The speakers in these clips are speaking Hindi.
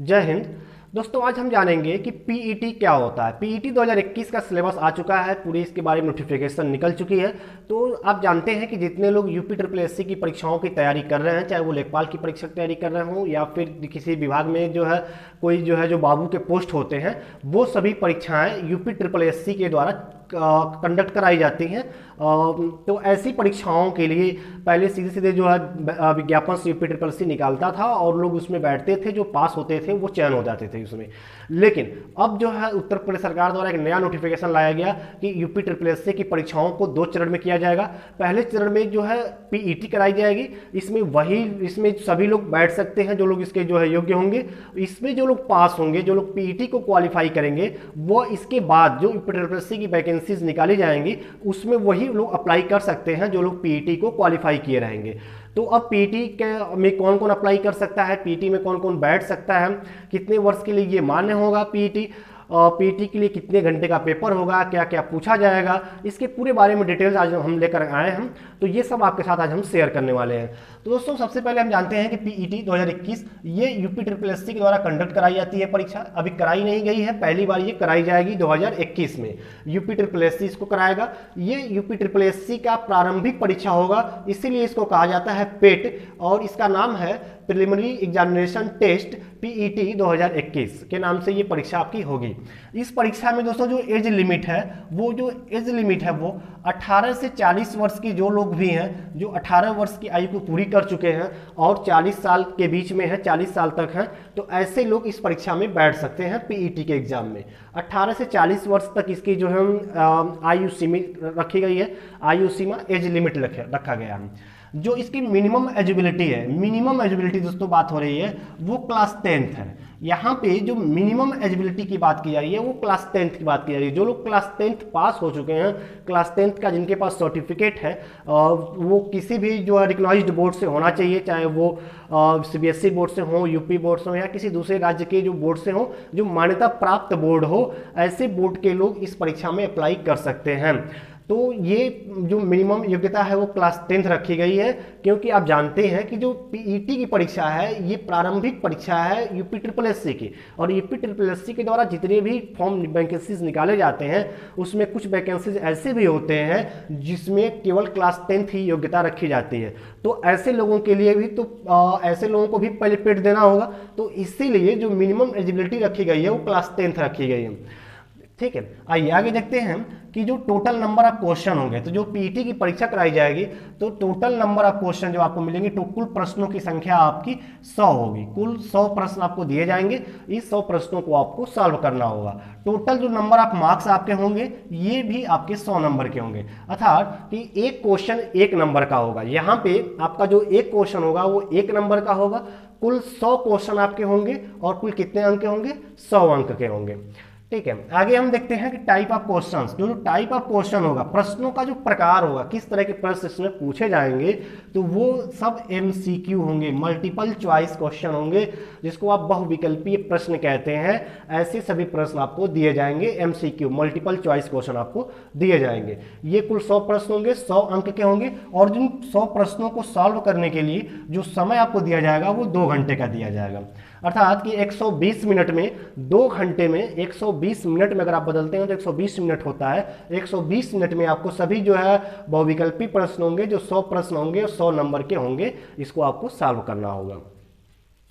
जय हिंद। दोस्तों आज हम जानेंगे कि पीईटी क्या होता है। पीईटी 2021 का सिलेबस आ चुका है, पूरी इसके बारे में नोटिफिकेशन निकल चुकी है। तो आप जानते हैं कि जितने लोग यूपी ट्रिपल एससी की परीक्षाओं की तैयारी कर रहे हैं, चाहे वो लेखपाल की परीक्षा की तैयारी कर रहे हों या फिर किसी विभाग में जो है कोई जो बाबू के पोस्ट होते हैं, वो सभी परीक्षाएं यूपी ट्रिपल एससी के द्वारा कंडक्ट कराई जाती हैं। तो ऐसी परीक्षाओं के लिए पहले सीधे सीधे जो है विज्ञापन से यूपी ट्रिपल सी निकालता था और लोग उसमें बैठते थे, जो पास होते थे वो चयन हो जाते थे उसमें। लेकिन अब जो है उत्तर प्रदेश सरकार द्वारा एक नया नोटिफिकेशन लाया गया कि यूपी ट्रिपल एस सी की परीक्षाओं को 2 चरण में किया जाएगा। पहले चरण में जो है पीईटी कराई जाएगी, इसमें सभी लोग बैठ सकते हैं जो लोग इसके जो है योग्य होंगे। इसमें जो लोग पास होंगे, जो लोग पीईटी को क्वालिफाई करेंगे, वो इसके बाद जो यूपी ट्रिपल एस सी की वैकेंसीज निकाली जाएंगी उसमें वही लोग अप्लाई कर सकते हैं जो लोग पीईटी को क्वालिफाई किए रहेंगे। तो अब पीईटी के में कौन कौन अप्लाई कर सकता है, पीईटी में कौन कौन बैठ सकता है, कितने वर्ष के लिए ये मान्य होगा पीईटी, पीईटी के लिए कितने घंटे का पेपर होगा, क्या क्या पूछा जाएगा, इसके पूरे बारे में डिटेल्स आज हम लेकर आए हैं। तो ये सब आपके साथ आज हम शेयर करने वाले हैं। तो दोस्तों सबसे पहले हम जानते हैं कि पीईटी 2021 ये यूपी ट्रिपल एससी के द्वारा कंडक्ट कराई जाती है परीक्षा। अभी कराई नहीं गई है, पहली बार ये कराई जाएगी 2021 में। यूपी ट्रिपल एससी इसको कराएगा। ये यूपी ट्रिपल एससी का प्रारंभिक परीक्षा होगा, इसीलिए इसको कहा जाता है पेट, और इसका नाम है प्रिलिमिनरी एग्जामिनेशन टेस्ट पीईटी 2021 के नाम से ये परीक्षा आपकी होगी। इस परीक्षा में दोस्तों जो एज लिमिट है वो 18 से 40 वर्ष की जो लोग भी हैं, जो 18 वर्ष की आयु को पूरी कर चुके हैं और 40 साल के बीच में है, 40 साल तक हैं, तो ऐसे लोग इस परीक्षा में बैठ सकते हैं पीईटी के एग्जाम में। 18 से 40 वर्ष तक इसकी जो है आयु सीमित रखी गई है, आयु सीमा एज लिमिट रखा गया है। जो इसकी मिनिमम एजिबिलिटी दोस्तों बात हो रही है वो क्लास 10th है। यहाँ पे जो मिनिमम एजिबिलिटी की बात की जा रही है वो क्लास 10th की बात की जा रही है। जो लोग क्लास 10th पास हो चुके हैं, क्लास 10th का जिनके पास सर्टिफिकेट है, वो किसी भी जो है रिकॉग्नाइज्ड बोर्ड से होना चाहिए, चाहे वो सीबीएसई बोर्ड से हो, यूपी बोर्ड से हो या किसी दूसरे राज्य के जो बोर्ड से हो, जो मान्यता प्राप्त बोर्ड हो, ऐसे बोर्ड के लोग इस परीक्षा में अप्लाई कर सकते हैं। तो ये जो मिनिमम योग्यता है वो क्लास 10th रखी गई है, क्योंकि आप जानते हैं कि जो पीईटी की परीक्षा है ये प्रारंभिक परीक्षा है यूपी ट्रिपल एससी की, और यूपी ट्रिपल एससी के द्वारा जितने भी फॉर्म वैकेंसीज निकाले जाते हैं उसमें कुछ वैकेंसीज ऐसे भी होते हैं जिसमें केवल क्लास 10th ही योग्यता रखी जाती है। तो ऐसे लोगों के लिए भी ऐसे लोगों को भी पहले पेट देना होगा, तो इसीलिए जो मिनिमम एलिजिबिलिटी रखी गई है वो क्लास 10th रखी गई है। ठीक है, आइए आगे देखते हैं कि जो टोटल नंबर ऑफ क्वेश्चन होंगे। तो जो पीईटी की परीक्षा कराई जाएगी तो टोटल नंबर ऑफ क्वेश्चन जो आपको मिलेंगे, तो कुल प्रश्नों की संख्या आपकी 100 होगी। कुल 100 प्रश्न आपको दिए जाएंगे, इस 100 प्रश्नों को आपको सॉल्व करना होगा। टोटल जो नंबर ऑफ मार्क्स आपके होंगे ये भी आपके 100 नंबर के होंगे, अर्थात कि एक क्वेश्चन 1 नंबर का होगा। यहाँ पे आपका जो एक क्वेश्चन होगा वो 1 नंबर का होगा। कुल 100 क्वेश्चन आपके होंगे और कुल कितने अंक के होंगे? 100 अंक के होंगे। ठीक है, आगे हम देखते हैं कि टाइप ऑफ क्वेश्चंस। जो टाइप ऑफ क्वेश्चन होगा, प्रश्नों का जो प्रकार होगा, किस तरह के प्रश्न इसमें पूछे जाएंगे, तो वो सब एमसीक्यू होंगे, मल्टीपल चॉइस क्वेश्चन होंगे, जिसको आप बहुविकल्पीय प्रश्न कहते हैं। ऐसे सभी प्रश्न आपको दिए जाएंगे, एमसीक्यू मल्टीपल चॉइस क्वेश्चन आपको दिए जाएंगे। ये कुल 100 प्रश्न होंगे, 100 अंक के होंगे, और जिन 100 प्रश्नों को सॉल्व करने के लिए जो समय आपको दिया जाएगा वो 2 घंटे का दिया जाएगा। अर्थात कि 120 मिनट में, 2 घंटे में 120 मिनट में अगर आप बदलते हैं तो 120 मिनट होता है। 120 मिनट में आपको सभी जो है बहुविकल्पी प्रश्न होंगे, जो 100 प्रश्न होंगे 100 नंबर के होंगे, इसको आपको सॉल्व करना होगा।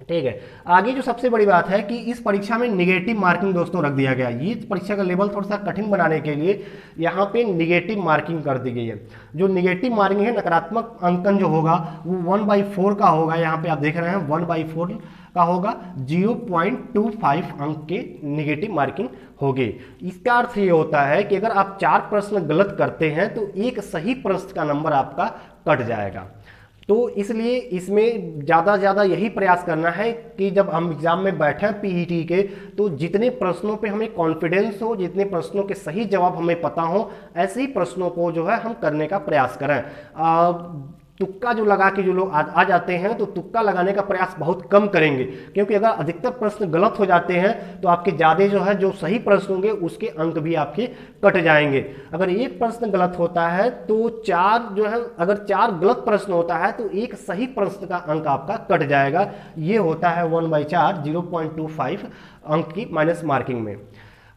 ठीक है, आगे जो सबसे बड़ी बात है कि इस परीक्षा में निगेटिव मार्किंग दोस्तों रख दिया गया। ये परीक्षा का लेवल थोड़ा सा कठिन बनाने के लिए यहाँ पे निगेटिव मार्किंग कर दी गई है। जो निगेटिव मार्किंग है, नकारात्मक अंकन जो होगा वो 1/4 का होगा। यहाँ पे आप देख रहे हैं 1/4 का होगा, 0.25 अंक के निगेटिव मार्किंग होगी। इसका अर्थ ये होता है कि अगर आप 4 प्रश्न गलत करते हैं तो एक सही प्रश्न का नंबर आपका कट जाएगा। तो इसलिए इसमें ज़्यादा से ज़्यादा यही प्रयास करना है कि जब हम एग्जाम में बैठें पीईटी के, तो जितने प्रश्नों पे हमें कॉन्फिडेंस हो, जितने प्रश्नों के सही जवाब हमें पता हो, ऐसे ही प्रश्नों को जो है हम करने का प्रयास करें। तुक्का जो लगा के जो लोग आ जाते हैं तो तुक्का लगाने का प्रयास बहुत कम करेंगे, क्योंकि अगर अधिकतर प्रश्न गलत हो जाते हैं तो आपके ज़्यादा जो है जो सही प्रश्न होंगे उसके अंक भी आपके कट जाएंगे। अगर एक प्रश्न गलत होता है तो 4 जो है, अगर 4 गलत प्रश्न होता है तो एक सही प्रश्न का अंक आपका कट जाएगा। ये होता है 1/4 0.25 अंक की माइनस मार्किंग में।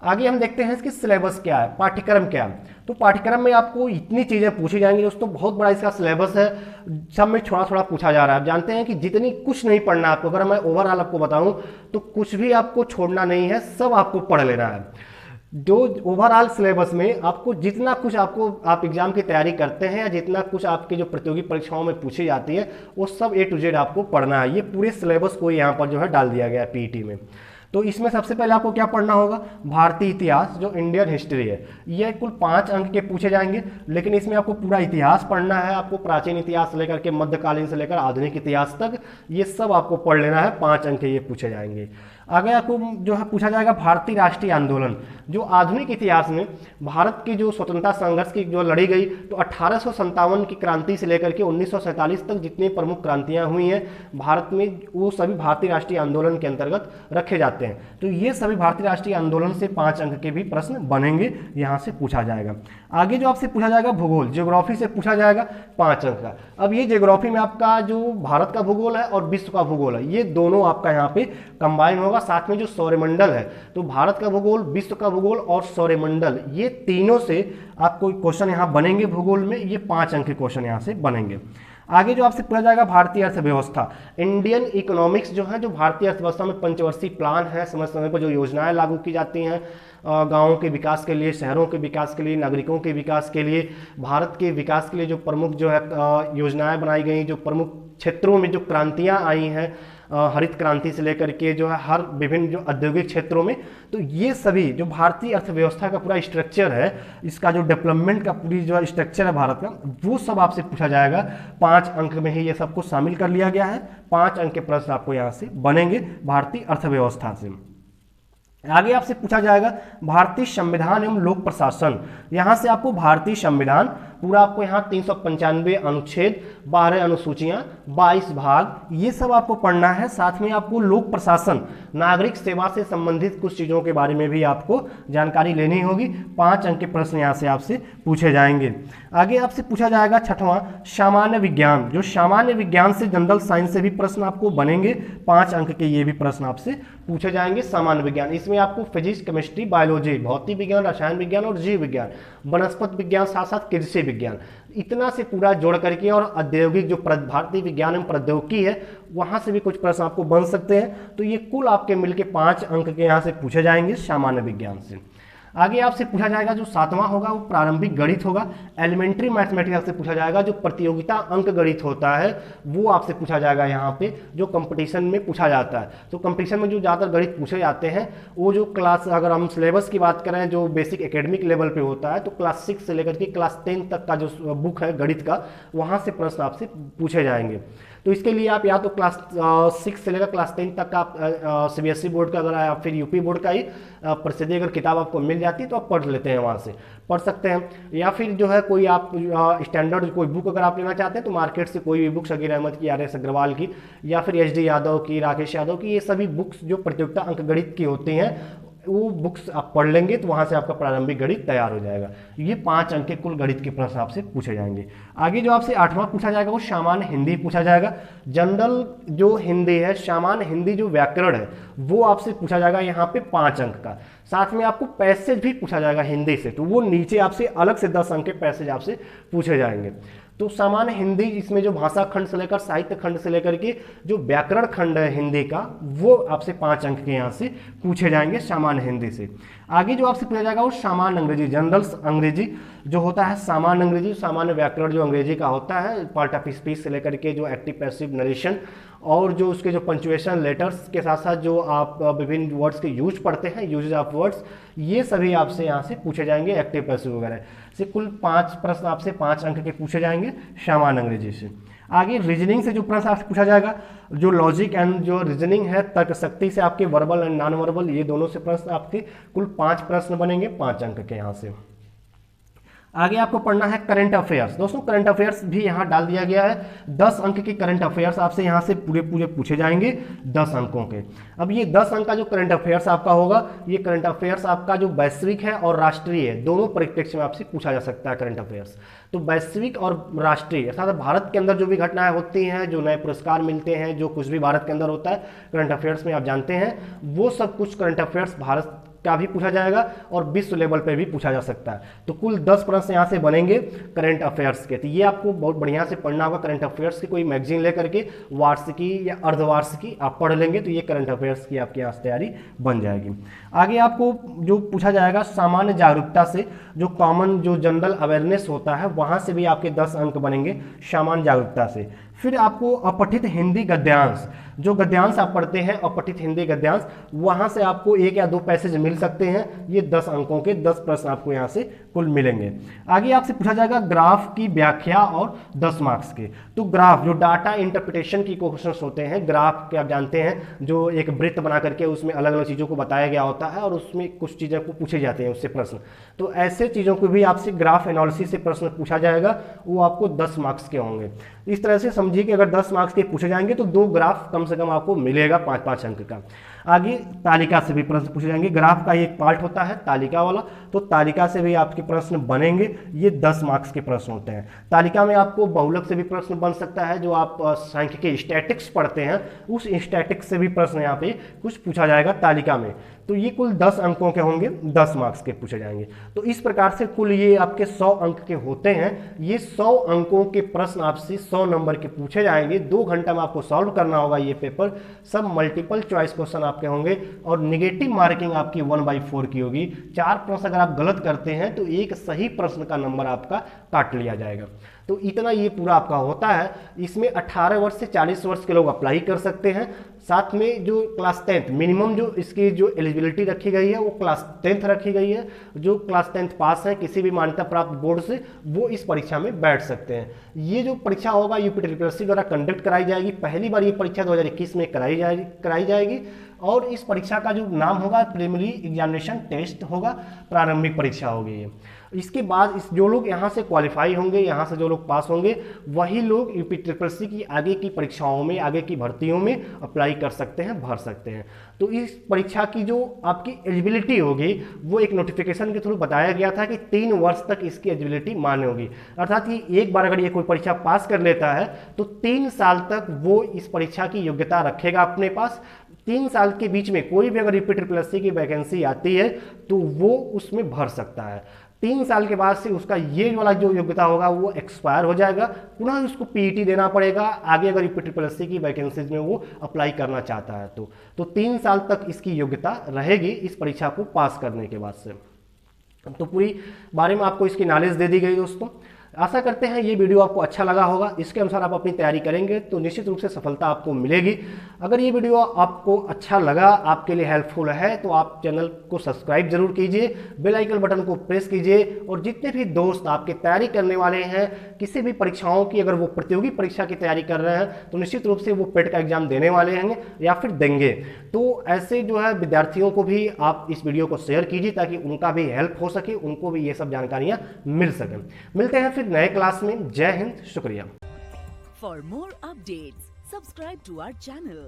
आगे हम देखते हैं इसकी सिलेबस क्या है, पाठ्यक्रम क्या है। तो पाठ्यक्रम में आपको इतनी चीज़ें पूछी जाएंगी दोस्तों, बहुत बड़ा इसका सिलेबस है, सब में थोड़ा थोड़ा पूछा जा रहा है। आप जानते हैं कि जितनी कुछ नहीं पढ़ना आपको, अगर मैं ओवरऑल आपको बताऊं तो कुछ भी आपको छोड़ना नहीं है, सब आपको पढ़ लेना है। जो ओवरऑल सिलेबस में आपको जितना कुछ आपको आप एग्जाम की तैयारी करते हैं या जितना कुछ आपके जो प्रतियोगी परीक्षाओं में पूछी जाती है वो सब A to Z आपको पढ़ना है। ये पूरे सिलेबस को यहाँ पर जो है डाल दिया गया है पीईटी में। तो इसमें सबसे पहले आपको क्या पढ़ना होगा, भारतीय इतिहास जो इंडियन हिस्ट्री है, ये कुल 5 अंक के पूछे जाएंगे, लेकिन इसमें आपको पूरा इतिहास पढ़ना है। आपको प्राचीन इतिहास से लेकर के मध्यकालीन से लेकर आधुनिक इतिहास तक ये सब आपको पढ़ लेना है, 5 अंक ये पूछे जाएंगे। आगे आपको जो है पूछा जाएगा भारतीय राष्ट्रीय आंदोलन, जो आधुनिक इतिहास में भारत की जो स्वतंत्रता संघर्ष की जो लड़ी गई, तो 1857 की क्रांति से लेकर के 1947 तक जितनी प्रमुख क्रांतियां हुई हैं भारत में, वो सभी भारतीय राष्ट्रीय आंदोलन के अंतर्गत रखे जाते हैं। तो ये सभी भारतीय राष्ट्रीय आंदोलन से 5 अंक के भी प्रश्न बनेंगे, यहाँ से पूछा जाएगा। आगे जो आपसे पूछा जाएगा भूगोल, ज्योग्राफी से पूछा जाएगा 5 अंक का। अब ये ज्योग्राफी में आपका जो भारत का भूगोल है और विश्व का भूगोल है, ये दोनों आपका यहाँ पे कंबाइन होगा, साथ में जो सौरमंडल है, तो भारत का भूगोल, विश्व का भूगोल और सौरमंडल, ये तीनों से आपको क्वेश्चन यहाँ बनेंगे भूगोल में, ये 5 अंक के क्वेश्चन यहाँ से बनेंगे। आगे जो आपसे पूछा जाएगा भारतीय अर्थव्यवस्था, इंडियन इकोनॉमिक्स जो है, जो भारतीय अर्थव्यवस्था में पंचवर्षीय प्लान है, समय समय पर जो योजनाएं लागू की जाती हैं गांवों के विकास के लिए, शहरों के विकास के लिए, नागरिकों के विकास के लिए, भारत के विकास के लिए जो प्रमुख जो है योजनाएं बनाई गई, जो प्रमुख क्षेत्रों में जो क्रांतियां आई हैं, हरित क्रांति से लेकर के जो है हर विभिन्न जो औद्योगिक क्षेत्रों में, तो ये सभी जो भारतीय अर्थव्यवस्था का पूरा स्ट्रक्चर है, इसका जो डेवलपमेंट का पूरी जो स्ट्रक्चर है भारत का, वो सब आपसे पूछा जाएगा। 5 अंक में ही ये सब कुछ शामिल कर लिया गया है। 5 अंक के प्रश्न आपको यहाँ से बनेंगे भारतीय अर्थव्यवस्था से। आगे आपसे पूछा जाएगा भारतीय संविधान एवं लोक प्रशासन, यहाँ से आपको भारतीय संविधान पूरा आपको यहाँ 395 अनुच्छेद, 12 अनुसूचियां, 22 भाग, ये सब आपको पढ़ना है। साथ में आपको लोक प्रशासन, नागरिक सेवा से संबंधित कुछ चीज़ों के बारे में भी आपको जानकारी लेनी होगी। 5 अंक के प्रश्न यहाँ से आपसे पूछे जाएंगे। आगे आपसे पूछा जाएगा 6वां सामान्य विज्ञान, जो सामान्य विज्ञान से जनरल साइंस से भी प्रश्न आपको बनेंगे। 5 अंक के ये भी प्रश्न आपसे पूछे जाएंगे। सामान्य विज्ञान, इसमें आपको फिजिक्स, केमिस्ट्री, बायोलॉजी, भौतिक विज्ञान, रसायन विज्ञान और जीव विज्ञान, वनस्पति विज्ञान, साथ साथ कृषि विज्ञान, इतना से पूरा जोड़ करके, और औद्योगिक जो भारतीय विज्ञान एवं प्रौद्योगिकी है, वहां से भी कुछ प्रश्न आपको बन सकते हैं। तो ये कुल आपके मिलके 5 अंक के यहाँ से पूछे जाएंगे सामान्य विज्ञान से। आगे आपसे पूछा जाएगा जो 7वां होगा वो प्रारंभिक गणित होगा, एलिमेंट्री मैथमेटिक्स से पूछा जाएगा। जो प्रतियोगिता अंक गणित होता है वो आपसे पूछा जाएगा यहाँ पे, जो कंपटीशन में पूछा जाता है। तो कंपटीशन में जो ज़्यादातर गणित पूछे जाते हैं वो जो क्लास, अगर हम सिलेबस की बात करें जो बेसिक एकेडमिक लेवल पे होता है, तो क्लास 6 से लेकर के क्लास 10 तक का जो बुक है गणित का, वहाँ से प्रश्न आपसे पूछे जाएंगे। तो इसके लिए आप या तो क्लास 6 से लेकर क्लास 10 तक का आप सीबीएसई बोर्ड का, अगर आप फिर यूपी बोर्ड का ही प्रसिद्ध अगर किताब आपको मिल जाती है तो आप पढ़ लेते हैं, वहाँ से पढ़ सकते हैं। या फिर जो है कोई आप स्टैंडर्ड कोई बुक अगर आप लेना चाहते हैं तो मार्केट से कोई भी बुक शकीर अहमद की, आर एस अग्रवाल की, या फिर एच डी यादव की, राकेश यादव की, ये सभी बुक्स जो प्रतियोगिता अंक गणित की होती हैं, वो बुक्स आप पढ़ लेंगे तो वहाँ से आपका प्रारंभिक गणित तैयार हो जाएगा। ये 5 अंक के कुल गणित के प्रश्न आपसे पूछे जाएंगे। आगे जो आपसे 8वां पूछा जाएगा वो सामान्य हिंदी पूछा जाएगा। जनरल जो हिंदी है, सामान्य हिंदी जो व्याकरण है, वो आपसे पूछा जाएगा यहाँ पे 5 अंक का। साथ में आपको पैसेज भी पूछा जाएगा हिंदी से, तो वो नीचे आपसे अलग से 10 अंक के पैसेज आपसे पूछे जाएंगे। तो सामान्य हिंदी, इसमें जो भाषा खंड से लेकर साहित्य खंड से लेकर के जो व्याकरण खंड है हिंदी का, वो आपसे 5 अंक के यहाँ से पूछे जाएंगे सामान्य हिंदी से। आगे जो आपसे पूछा जाएगा वो सामान्य अंग्रेजी, जनरल अंग्रेजी जो होता है, सामान्य अंग्रेजी, सामान्य व्याकरण जो अंग्रेजी का होता है, पार्ट ऑफ स्पीच से लेकर के जो एक्टिव पैसिव नरेशन, और जो उसके जो पंचुएशन लेटर्स के साथ साथ जो आप विभिन्न वर्ड्स के यूज पढ़ते हैं, यूजेज ऑफ वर्ड्स, ये सभी आपसे यहाँ से पूछे जाएंगे, एक्टिव पैसिव वगैरह से। कुल 5 प्रश्न आपसे 5 अंक के पूछे जाएंगे सामान्य अंग्रेजी से। आगे रीजनिंग से जो प्रश्न आपसे पूछा जाएगा, जो लॉजिक एंड जो रीजनिंग है, तर्क शक्ति से आपके वर्बल एंड नॉन वर्बल, ये दोनों से प्रश्न आपके कुल 5 प्रश्न बनेंगे 5 अंक के यहाँ से। आगे आपको पढ़ना है करंट अफेयर्स। दोस्तों करंट अफेयर्स भी यहाँ डाल दिया गया है। 10 अंक के करंट अफेयर्स आपसे यहाँ से पूरे पूरे पूछे जाएंगे 10 अंकों के। अब ये 10 अंक का जो करंट अफेयर्स आपका होगा, ये करंट अफेयर्स आपका जो वैश्विक है और राष्ट्रीय है, दोनों परिप्रेक्ष्य में आपसे पूछा जा सकता है करंट अफेयर्स। तो वैश्विक और राष्ट्रीय अर्थात भारत के अंदर जो भी घटनाएं होती हैं, जो नए पुरस्कार मिलते हैं, जो कुछ भी भारत के अंदर होता है करंट अफेयर्स में आप जानते हैं, वो सब कुछ करंट अफेयर्स भारत का भी पूछा जाएगा और विश्व लेवल पे भी पूछा जा सकता है। तो कुल 10 प्रश्न यहाँ से बनेंगे करंट अफेयर्स के। तो ये आपको बहुत बढ़िया से पढ़ना होगा। करंट अफेयर्स की कोई मैगजीन लेकर के वार्षिकी या अर्धवार्षिकी आप पढ़ लेंगे तो ये करंट अफेयर्स की आपके यहाँ तैयारी बन जाएगी। आगे आपको जो पूछा जाएगा सामान्य जागरूकता से, जो कॉमन जो जनरल अवेयरनेस होता है वहाँ से भी आपके 10 अंक बनेंगे सामान्य जागरूकता से। फिर आपको अपठित हिंदी गद्यांश, जो गद्यांश आप पढ़ते हैं अपठित हिंदी गद्यांश, वहां से आपको 1 या 2 पैसेज मिल सकते हैं। ये 10 अंकों के 10 प्रश्न आपको यहां से कुल मिलेंगे। आगे आपसे पूछा जाएगा ग्राफ की व्याख्या और 10 मार्क्स के। तो ग्राफ जो डाटा इंटरप्रिटेशन की क्वेश्चंस होते हैं, ग्राफ के आप जानते हैं जो एक वृत्त बना करके उसमें अलग अलग चीज़ों को बताया गया होता है और उसमें कुछ चीज़ों को पूछे जाते हैं उससे प्रश्न। तो ऐसे चीज़ों को भी आपसे ग्राफ एनालिसिस से प्रश्न पूछा जाएगा, वो आपको 10 मार्क्स के होंगे। इस तरह से समझिए कि अगर 10 मार्क्स के पूछे जाएंगे तो 2 ग्राफ कम से कम आपको मिलेगा 5-5 अंक का। आगे तालिका से भी प्रश्न पूछे जाएंगे। ग्राफ का एक पार्ट होता है तालिका वाला, तो तालिका से भी आपके प्रश्न बनेंगे। ये 10 मार्क्स के प्रश्न होते हैं। तालिका में आपको बहुलक से भी प्रश्न बन सकता है, जो आप सांख्यिकी स्टैटिक्स पढ़ते हैं उस स्टैटिक्स से भी प्रश्न यहाँ पे कुछ पूछा जाएगा तालिका में। तो ये कुल 10 अंकों के होंगे, 10 मार्क्स के पूछे जाएंगे। तो इस प्रकार से कुल ये आपके 100 अंक के होते हैं। ये 100 अंकों के प्रश्न आपसे 100 नंबर के पूछे जाएंगे। 2 घंटा में आपको सॉल्व करना होगा ये पेपर। सब मल्टीपल चॉइस क्वेश्चन आपके होंगे और निगेटिव मार्किंग आपकी 1/4 की होगी। 4 प्रश्न अगर आप गलत करते हैं तो एक सही प्रश्न का नंबर आपका काट लिया जाएगा। तो इतना ये पूरा आपका होता है। इसमें 18 वर्ष से 40 वर्ष के लोग अप्लाई कर सकते हैं। साथ में जो क्लास 10th मिनिमम जो इसकी जो एलिजिबिलिटी रखी गई है वो क्लास 10th रखी गई है। जो क्लास 10th पास है किसी भी मान्यता प्राप्त बोर्ड से, वो इस परीक्षा में बैठ सकते हैं। ये जो परीक्षा होगा यूपीट्रिपलएससी द्वारा कंडक्ट कराई जाएगी। पहली बार ये परीक्षा 2021 में कराई जाएगी और इस परीक्षा का जो नाम होगा प्रीलिमिनरी एग्जामिनेशन टेस्ट होगा, प्रारंभिक परीक्षा होगी ये। इसके बाद जो लोग यहाँ से क्वालिफाई होंगे, यहाँ से जो लोग पास होंगे, वही लोग यूपीट्रिपलएससी की आगे की परीक्षाओं में, आगे की भर्तियों में अप्लाई कर सकते हैं, भर सकते हैं। तो इस परीक्षा की जो आपकी एलिजिबिलिटी होगी वो एक नोटिफिकेशन के थ्रू बताया गया था कि 3 वर्ष तक इसकी एलिजिबिलिटी मान्य होगी। अर्थात कि एक बार अगर ये कोई परीक्षा पास कर लेता है तो 3 साल तक वो इस परीक्षा की योग्यता रखेगा अपने पास। 3 साल के बीच में कोई भी अगर यूपीट्रिपलएससी की वैकेंसी आती है तो वो उसमें भर सकता है। 3 साल के बाद से उसका ये वाला जो योग्यता होगा वो एक्सपायर हो जाएगा, पुनः उसको पीईटी देना पड़ेगा आगे अगर यूपीट्रिपलएससी की वैकेंसीज में वो अप्लाई करना चाहता है तो 3 साल तक इसकी योग्यता रहेगी इस परीक्षा को पास करने के बाद से। तो पूरी बारे में आपको इसकी नॉलेज दे दी गई दोस्तों। आशा करते हैं ये वीडियो आपको अच्छा लगा होगा। इसके अनुसार आप अपनी तैयारी करेंगे तो निश्चित रूप से सफलता आपको मिलेगी। अगर ये वीडियो आपको अच्छा लगा, आपके लिए हेल्पफुल है, तो आप चैनल को सब्सक्राइब जरूर कीजिए, बेल आइकन बटन को प्रेस कीजिए और जितने भी दोस्त आपके तैयारी करने वाले हैं किसी भी परीक्षाओं की, अगर वो प्रतियोगी परीक्षा की तैयारी कर रहे हैं तो निश्चित रूप से वो पेट का एग्जाम देने वाले हैं या फिर देंगे, तो ऐसे जो है विद्यार्थियों को भी आप इस वीडियो को शेयर कीजिए ताकि उनका भी हेल्प हो सके, उनको भी ये सब जानकारियाँ मिल सकें। मिलते हैं फिर नए क्लास में। जय हिंद, शुक्रिया। For more updates, subscribe to our channel.